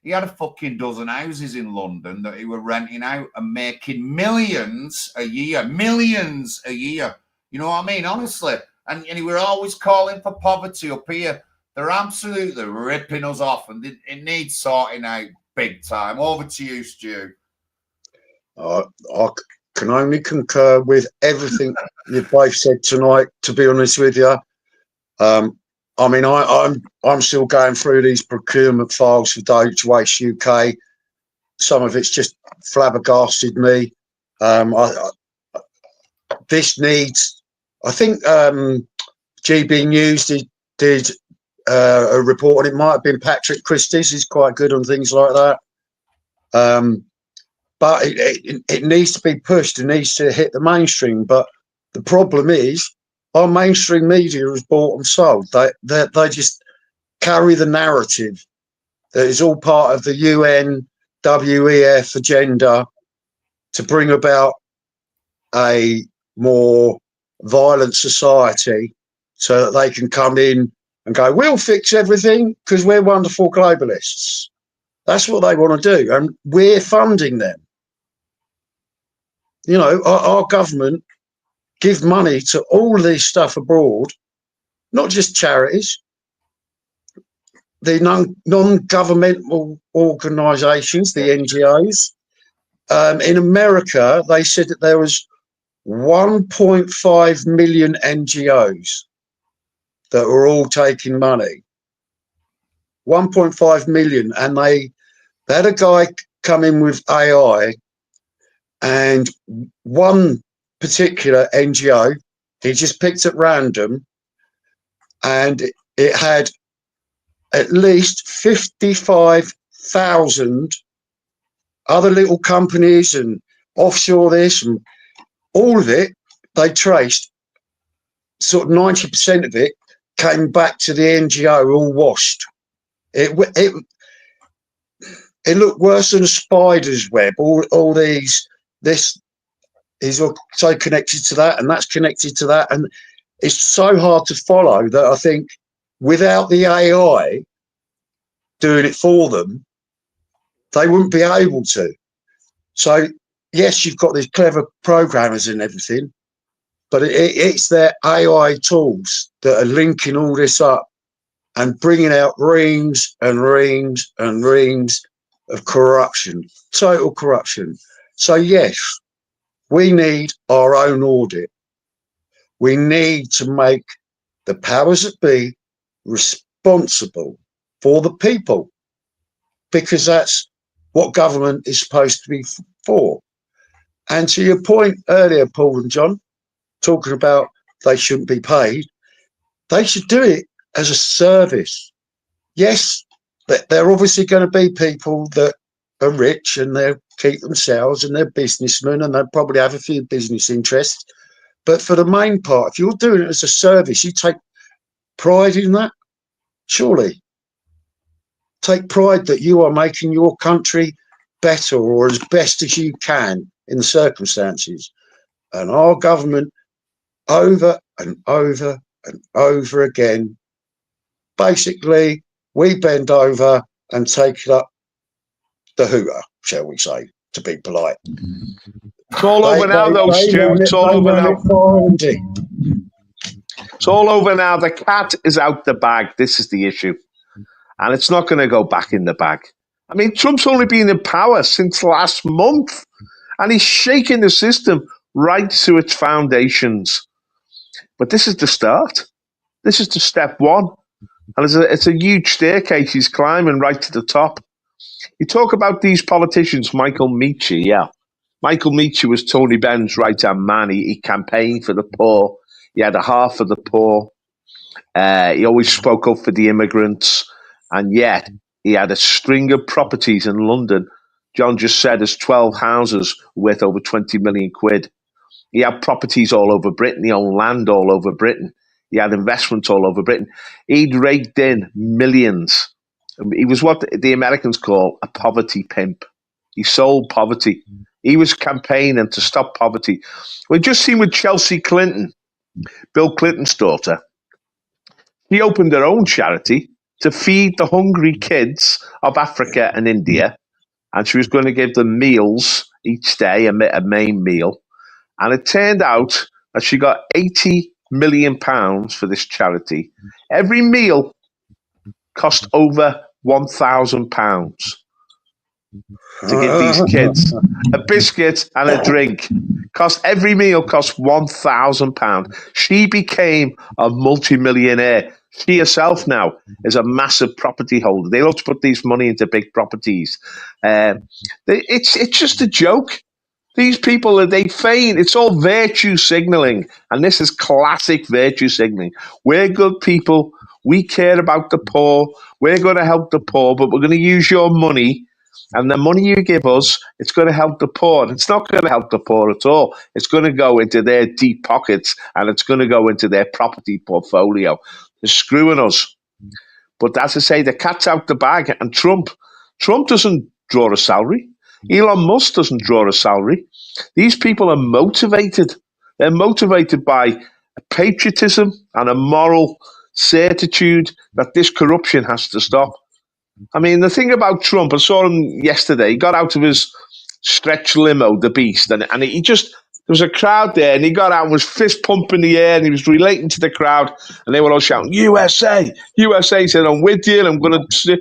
He had a fucking dozen houses in London that he were renting out and making millions a year. Millions a year. You know what I mean? Honestly. And he were always calling for poverty up here. They're absolutely ripping us off, and it needs sorting out big time. Over to you, Stu. I can only concur with everything you both said tonight, to be honest with you. I mean, I'm still going through these procurement files for DOGE Waste UK. Some of it's just flabbergasted me. This needs, I think GB News did a report, and it might have been Patrick Christie's. He's quite good on things like that. But it needs to be pushed. It needs to hit the mainstream. But the problem is, our mainstream media is bought and sold. They just carry the narrative that is all part of the UN WEF agenda to bring about a more violent society, so that they can come in and go, we'll fix everything because we're wonderful globalists. That's what they want to do, and we're funding them. You know, our government give money to all of this stuff abroad, not just charities, the non-governmental organisations, the NGOs. In America, they said that there was 1.5 million NGOs that were all taking money. 1.5 million, and they had a guy come in with AI, and one particular NGO, he just picked at random, and it had at least 55,000 other little companies and offshore this, and all of it, they traced, sort of 90% of it came back to the NGO all washed. It looked worse than a spider's web. All this is all so connected to that, and that's connected to that, and it's so hard to follow that I think without the AI doing it for them, they wouldn't be able to. So yes, you've got these clever programmers and everything, but it's their AI tools that are linking all this up and bringing out reams and reams and reams of corruption, total corruption. So yes, we need our own audit. We need to make the powers that be responsible for the people, because that's what government is supposed to be for. And to your point earlier, Paul and John, talking about they shouldn't be paid, they should do it as a service. Yes, there are obviously going to be people that are rich and they'll keep themselves and they're businessmen and they'll probably have a few business interests. But for the main part, if you're doing it as a service, you take pride in that, surely. Take pride that you are making your country better or as best as you can in the circumstances. And our government, over and over and over again, basically, we bend over and take up the hooter, shall we say, to be polite. It's all over now, though, Stu. It's all over now. It's all over now. The cat is out the bag. This is the issue. And it's not going to go back in the bag. I mean, Trump's only been in power since last month, and he's shaking the system right to its foundations. But this is the start. This is the step one. And it's a huge staircase he's climbing right to the top. You talk about these politicians, Michael Meachie, yeah. Michael Meachie was Tony Benn's right-hand man. He campaigned for the poor. He had a heart for the poor. He always spoke up for the immigrants. And yet, he had a string of properties in London. John just said there's 12 houses worth over 20 million quid. He had properties all over Britain. He owned land all over Britain. He had investments all over Britain. He'd raked in millions. He was what the Americans call a poverty pimp. He sold poverty. He was campaigning to stop poverty. We've just seen with Chelsea Clinton, Bill Clinton's daughter. He opened her own charity to feed the hungry kids of Africa and India. And she was going to give them meals each day, a main meal. And it turned out that she got £80 million for this charity. Every meal cost over £1,000 to give these kids a biscuit and a drink. Every meal cost £1,000. She became a multimillionaire. She herself now is a massive property holder. They love to put these money into big properties. It's just a joke. These people, they feign. It's all virtue signaling. And this is classic virtue signaling. We're good people. We care about the poor. We're going to help the poor, but we're going to use your money. And the money you give us, it's going to help the poor. It's not going to help the poor at all. It's going to go into their deep pockets and it's going to go into their property portfolio. They're screwing us. But as I say, the cat's out the bag. And Trump doesn't draw a salary. Elon Musk doesn't draw a salary. These people are motivated. They're motivated by patriotism and a moral certitude that this corruption has to stop. I mean, the thing about Trump, I saw him yesterday. He got out of his stretch limo, the beast, and he just There was a crowd there, and he got out and was fist pumping the air, and he was relating to the crowd, and they were all shouting, USA, USA. He said, I'm with you, and I'm going to...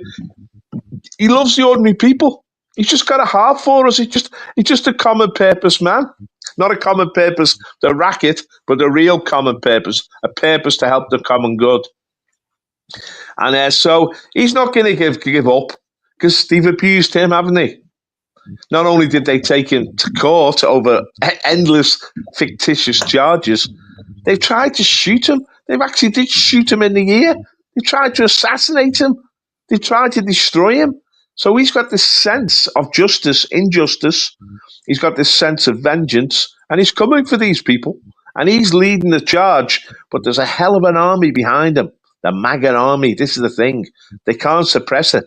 He loves the ordinary people. He's just got a heart for us. He's just a common purpose man. Not a common purpose, the racket, but a real common purpose, a purpose to help the common good. And so he's not going to give up, because they've abused him, haven't they? Not only did they take him to court over endless fictitious charges, they've tried to shoot him. They've actually did shoot him in the ear. They tried to assassinate him. They tried to destroy him. So he's got this sense of justice, injustice. He's got this sense of vengeance, and he's coming for these people, and he's leading the charge. But there's a hell of an army behind him, the MAGA army. This is the thing. They can't suppress it.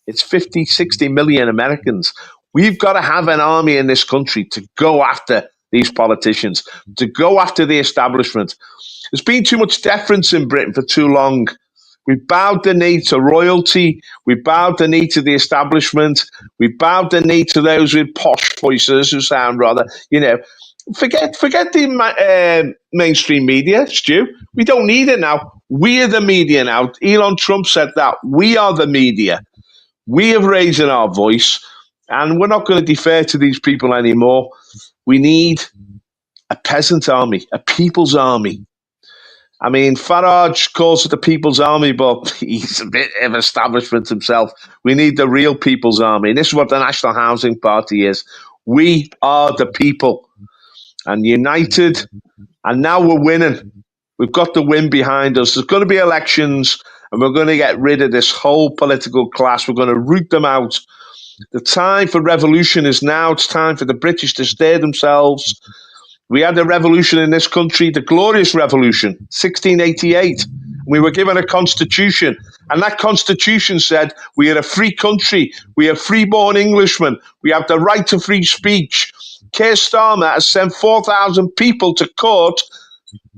It's 50, 60 million Americans. We've got to have an army in this country to go after these politicians, to go after the establishment. There's been too much deference in Britain for too long. We bowed the knee to royalty. We bowed the knee to the establishment. We bowed the knee to those with posh voices who sound rather, forget the mainstream media, Stu. We don't need it now. We are the media now. Elon Trump said that. We are the media. We have raised our voice, and we're not going to defer to these people anymore. We need a peasant army, a people's army. I mean, Farage calls it the People's Army, but he's a bit of establishment himself. We need the real People's Army. And this is what the National Housing Party is. We are the people. And united, and now we're winning. We've got the win behind us. There's going to be elections, and we're going to get rid of this whole political class. We're going to root them out. The time for revolution is now. It's time for the British to stir themselves. We had a revolution in this country, the Glorious Revolution, 1688. We were given a constitution, and that constitution said we are a free country. We are freeborn Englishmen. We have the right to free speech. Keir Starmer has sent 4,000 people to court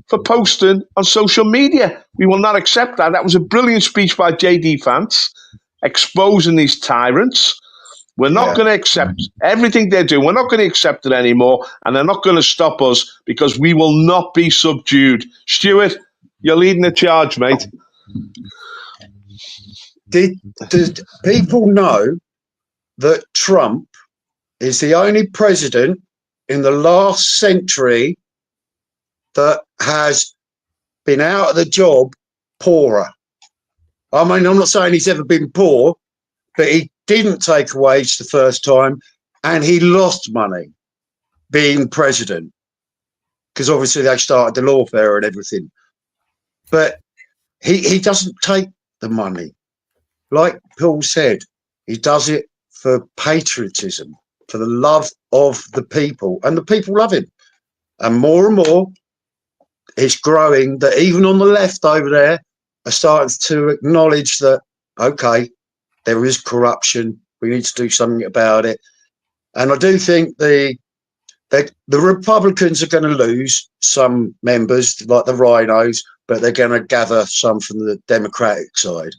for posting on social media. We will not accept that. That was a brilliant speech by J.D. Vance, exposing these tyrants. We're not going to accept everything they're doing. We're not going to accept it anymore, and they're not going to stop us, because we will not be subdued. Stuart, you're leading the charge, mate. Did people know that Trump is the only president in the last century that has been out of the job poorer? I mean, I'm not saying he's ever been poor, but he didn't take a wage the first time, and he lost money being president, because obviously they started the lawfare and everything. But he doesn't take the money. Like Paul said, he does it for patriotism, for the love of the people, and the people love him. And more, it's growing that even on the left over there are starting to acknowledge that, okay, there is corruption. We need to do something about it. And I do think the Republicans are going to lose some members, like the rhinos, but they're going to gather some from the Democratic side.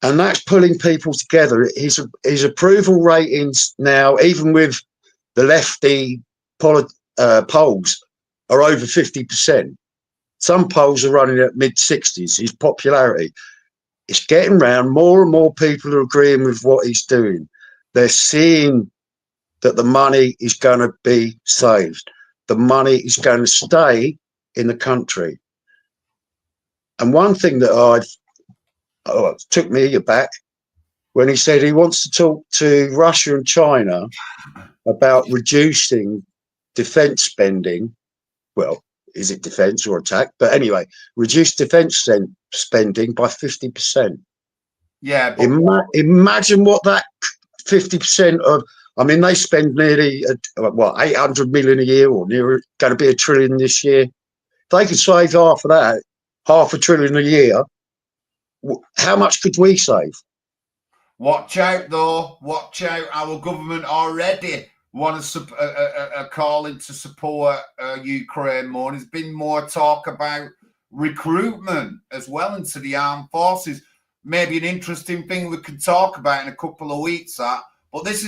And that's pulling people together. His approval ratings now, even with the lefty polls, are over 50%. Some polls are running at mid-60s, his popularity. It's getting round. More and more people are agreeing with what he's doing. They're seeing that the money is going to be saved. The money is going to stay in the country. And one thing that took me aback, when he said he wants to talk to Russia and China about reducing defence spending. Well, is it defence or attack? But anyway, reduce defence spending by 50%. Yeah. But imagine what that 50% of, I mean, they spend nearly, 800 million a year, or near going to be $1 trillion this year. If they could save half of that, $500 billion a year, how much could we save? Watch out, though. Watch out. Our government already are calling to support Ukraine more. There's been more talk about recruitment as well into the armed forces. Maybe an interesting thing we could talk about in a couple of weeks, but But this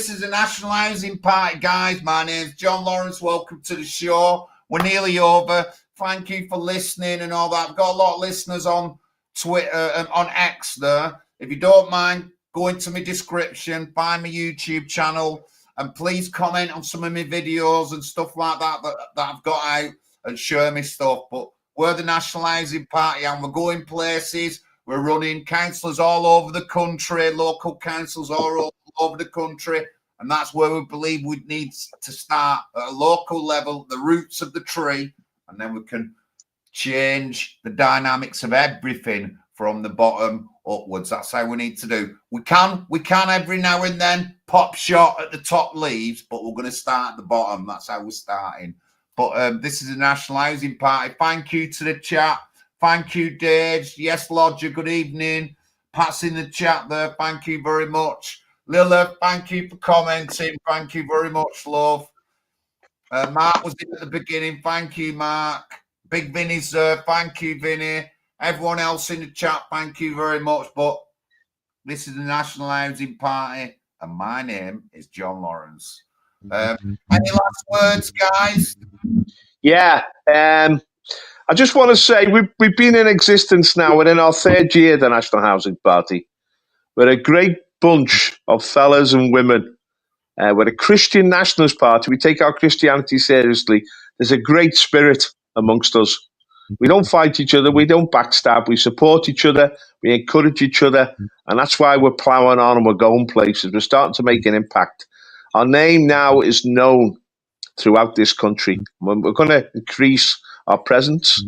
is a National Housing Party, guys. My name's John Lawrence. Welcome to the show. We're nearly over. Thank you for listening and all that. I've got a lot of listeners on Twitter and on X there. If you don't mind, go into my description, find my YouTube channel, and please comment on some of my videos and stuff like that I've got out and share me stuff. But we're the National Housing Party and we're going places. We're running councillors all over the country, local councils all over the country. And that's where we believe we need to start at a local level, the roots of the tree, and then we can change the dynamics of everything from the bottom upwards. That's how we need to do. We can every now and then pop shot at the top leaves, but we're going to start at the bottom. That's how we're starting. But this is a National Housing Party. Thank you to the chat. Thank you, Dave. Yes, Lodger, good evening. Pat's in the chat there. Thank you very much. Lila, thank you for commenting. Thank you very much, love. Mark was in at the beginning. Thank you, Mark. Big Vinny's there. Thank you, Vinny. Everyone else in the chat, thank you very much. But this is the National Housing Party, and my name is John Lawrence. Any last words, guys? Yeah. I just want to say we've been in existence now. We're in our third year, the National Housing Party. We're a great bunch of fellas and women. We're a Christian nationalist party. We take our Christianity seriously. There's a great spirit amongst us. We don't fight each other. We don't backstab. We support each other. We encourage each other. And that's why we're ploughing on and we're going places. We're starting to make an impact. Our name now is known throughout this country. We're going to increase our presence.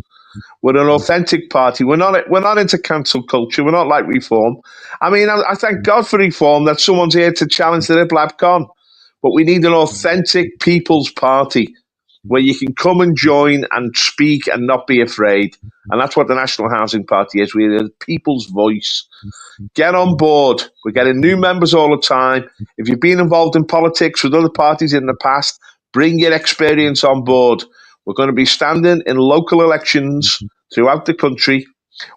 We're an authentic party. We're not into cancel culture. We're not like Reform. I mean, I thank God for Reform that someone's here to challenge the Dlive con. But we need an authentic people's party where you can come and join and speak and not be afraid. And that's what the National Housing Party is. We're the people's voice. Get on board. We're getting new members all the time. If you've been involved in politics with other parties in the past, bring your experience on board. We're going to be standing in local elections throughout the country.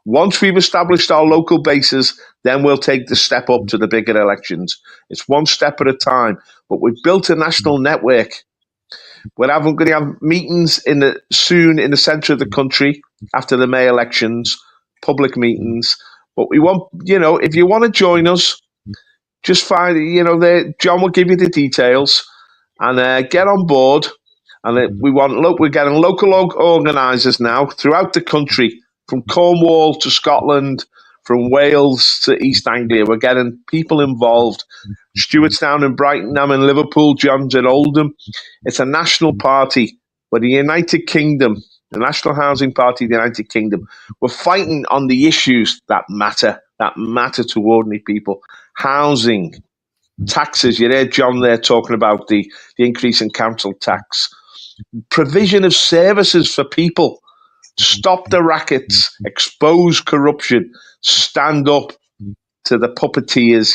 Once we've established our local bases, then we'll take the step up to the bigger elections. It's one step at a time. But we've built a national network. We're going to have meetings soon in the centre of the country after the May elections, public meetings. But we want, if you want to join us, just find, John will give you the details and get on board. And we're getting local organisers now throughout the country, from Cornwall to Scotland, from Wales to East Anglia. We're getting people involved. Stuart's down in Brighton, I'm in Liverpool, John's in Oldham. It's a national party. We're the United Kingdom, the National Housing Party of the United Kingdom. We're fighting on the issues that matter to ordinary people. Housing, taxes. You heard John there talking about the increase in council tax. Provision of services for people. Stop the rackets, expose corruption, stand up to the puppeteers,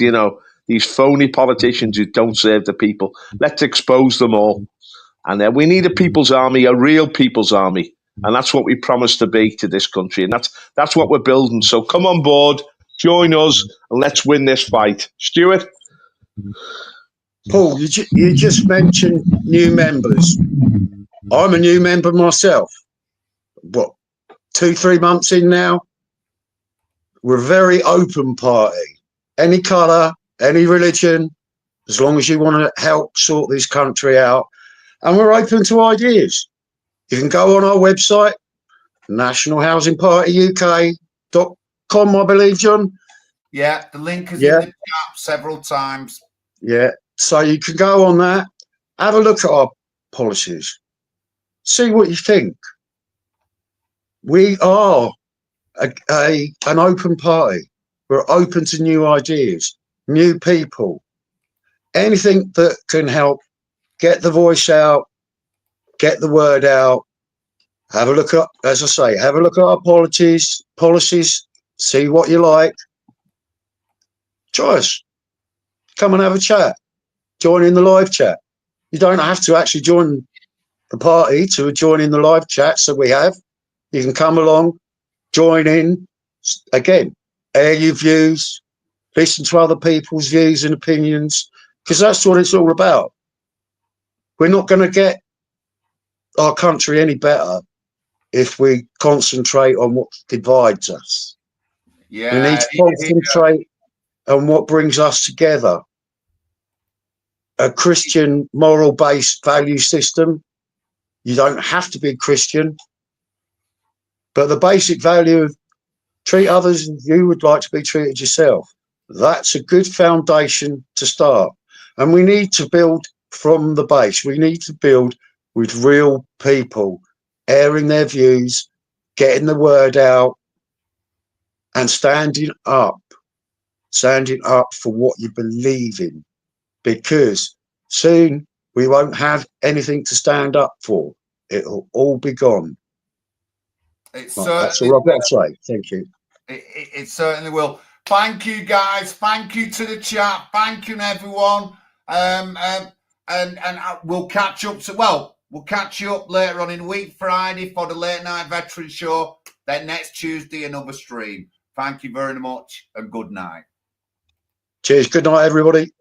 these phony politicians who don't serve the people. Let's expose them all. And then we need a people's army, a real people's army. And that's what we promised to be to this country. And that's what we're building. So come on board, join us, and let's win this fight. Stuart? Paul, you just mentioned new members. I'm a new member myself. What, 2-3 months in now? We're a very open party. Any colour, any religion, as long as you want to help sort this country out. And we're open to ideas. You can go on our website, nationalhousingpartyuk.com, I believe, John. Yeah, the link is in the chat several times. Yeah, so you can go on that, have a look at our policies, see what you think. We are an open party. We're open to new ideas, new people, anything that can help get the voice out, get the word out. Have a look at, as I say, have a look at our policies, see what you like. Try us. Come and have a chat. Join in the live chat. You don't have to actually join the party to join in the live chat. So we have. You can come along, join in. Again, air your views, listen to other people's views and opinions, because that's what it's all about. We're not going to get our country any better if we concentrate on what divides us. Yeah, we need to concentrate on what brings us together. A Christian moral-based value system. You don't have to be Christian, but the basic value of treat others as you would like to be treated yourself. That's a good foundation to start. And we need to build from the base. We need to build with real people, airing their views, getting the word out, and standing up for what you believe in. Because soon we won't have anything to stand up for. It'll all be gone. That's all I've got to say. Thank you. It certainly will. Thank you, guys. Thank you to the chat. Thank you, everyone. And we'll catch up. We'll catch you up later on in the week, Friday, for the Late Night Veteran Show. Then next Tuesday, another stream. Thank you very much, and good night. Cheers. Good night, everybody.